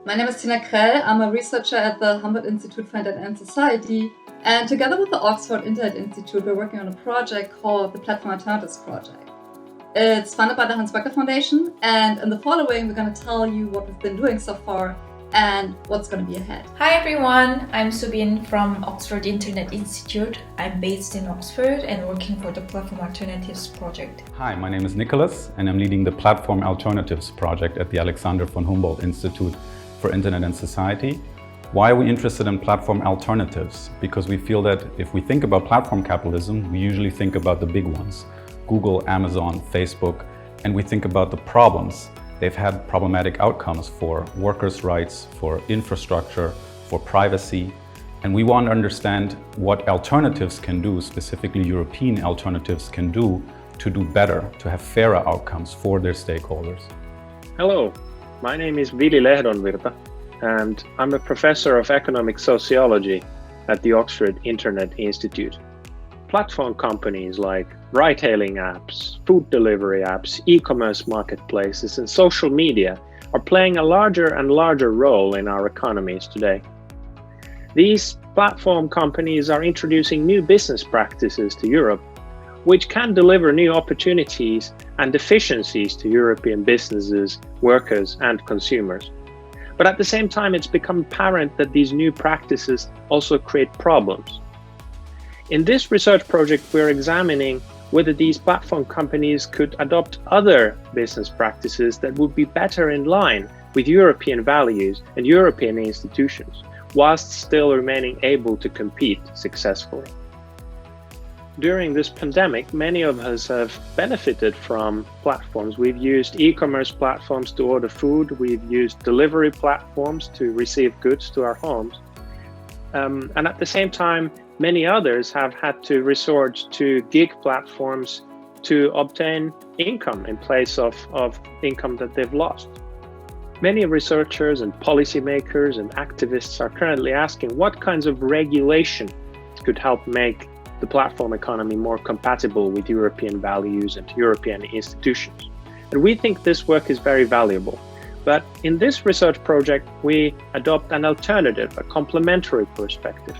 My name is Tina Krell. I'm a researcher at the Humboldt Institute for Internet and Society. And together with the Oxford Internet Institute, we're working on a project called the Platform Alternatives Project. It's funded by the Hans Böckler Foundation. And in the following, we're going to tell you what we've been doing so far and what's going to be ahead. Hi everyone, I'm Subin from Oxford Internet Institute. I'm based in Oxford and working for the Platform Alternatives Project. Hi, my name is Nicholas and I'm leading the Platform Alternatives Project at the Alexander von Humboldt Institute for Internet and Society. Why are we interested in platform alternatives? Because we feel that if we think about platform capitalism, we usually think about the big ones, Google, Amazon, Facebook, and we think about the problems. They've had problematic outcomes for workers' rights, for infrastructure, for privacy. And we want to understand what alternatives can do, specifically European alternatives can do to do better, to have fairer outcomes for their stakeholders. Hello, my name is Vili Lehdonvirta, and I'm a professor of economic sociology at the Oxford Internet Institute. Platform companies like ride-hailing apps, food delivery apps, e-commerce marketplaces, and social media are playing a larger and larger role in our economies today. These platform companies are introducing new business practices to Europe, which can deliver new opportunities and efficiencies to European businesses, workers, and consumers. But at the same time, it's become apparent that these new practices also create problems. In this research project, we're examining whether these platform companies could adopt other business practices that would be better in line with European values and European institutions, whilst still remaining able to compete successfully. During this pandemic, many of us have benefited from platforms. We've used e-commerce platforms to order food, we've used delivery platforms to receive goods to our homes. And at the same time, many others have had to resort to gig platforms to obtain income in place of income that they've lost. Many researchers and policymakers and activists are currently asking what kinds of regulation could help make the platform economy more compatible with European values and European institutions. And we think this work is very valuable. But in this research project, we adopt an alternative, a complementary perspective,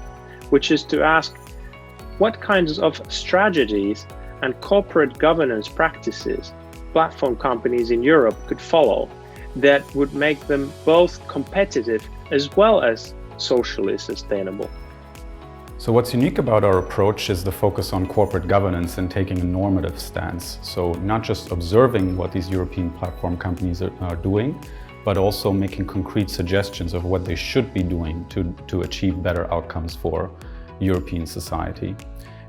which is to ask what kinds of strategies and corporate governance practices platform companies in Europe could follow that would make them both competitive as well as socially sustainable. So what's unique about our approach is the focus on corporate governance and taking a normative stance. So not just observing what these European platform companies are doing, but also making concrete suggestions of what they should be doing to achieve better outcomes for European society.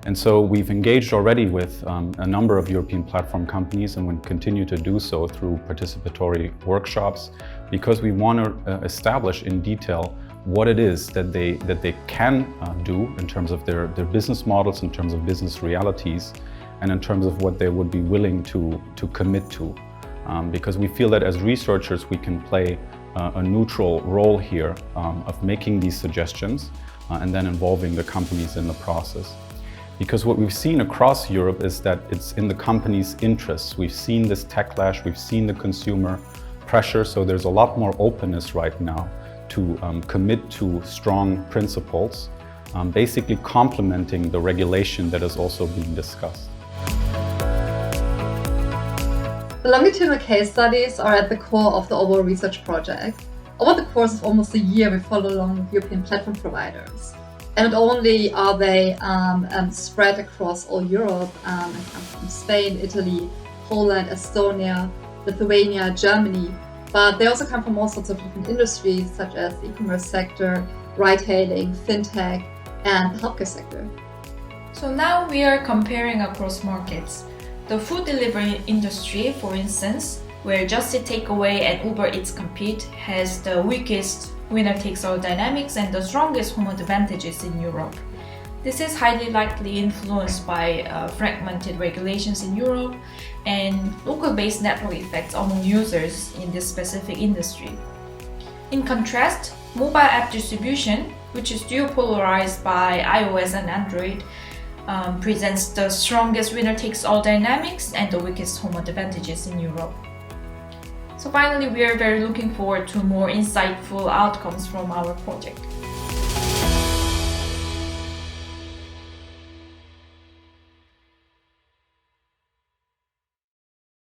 And so we've engaged already with a number of European platform companies and will continue to do so through participatory workshops, because we want to establish in detail what it is that they can do in terms of their business models, in terms of business realities, and in terms of what they would be willing to commit to. Because we feel that as researchers we can play a neutral role here of making these suggestions and then involving the companies in the process. Because what we've seen across Europe is that it's in the companies' interests. We've seen this techlash, we've seen the consumer pressure, so there's a lot more openness right now to commit to strong principles, basically complementing the regulation that is also being discussed. The longitudinal case studies are at the core of the overall research project. Over the course of almost a year, we follow along with European platform providers. And not only are they spread across all Europe and come from Spain, Italy, Poland, Estonia, Lithuania, Germany, but they also come from all sorts of different industries such as the e-commerce sector, ride-hailing, fintech, and the healthcare sector. So now we are comparing across markets. The food delivery industry, for instance, where Just Eat Takeaway and Uber Eats compete, has the weakest winner-takes-all dynamics and the strongest home advantages in Europe. This is highly likely influenced by fragmented regulations in Europe and local-based network effects among users in this specific industry. In contrast, mobile app distribution, which is duopolarized by iOS and Android, presents the strongest winner-takes-all dynamics and the weakest home advantages in Europe. So finally, we are very looking forward to more insightful outcomes from our project.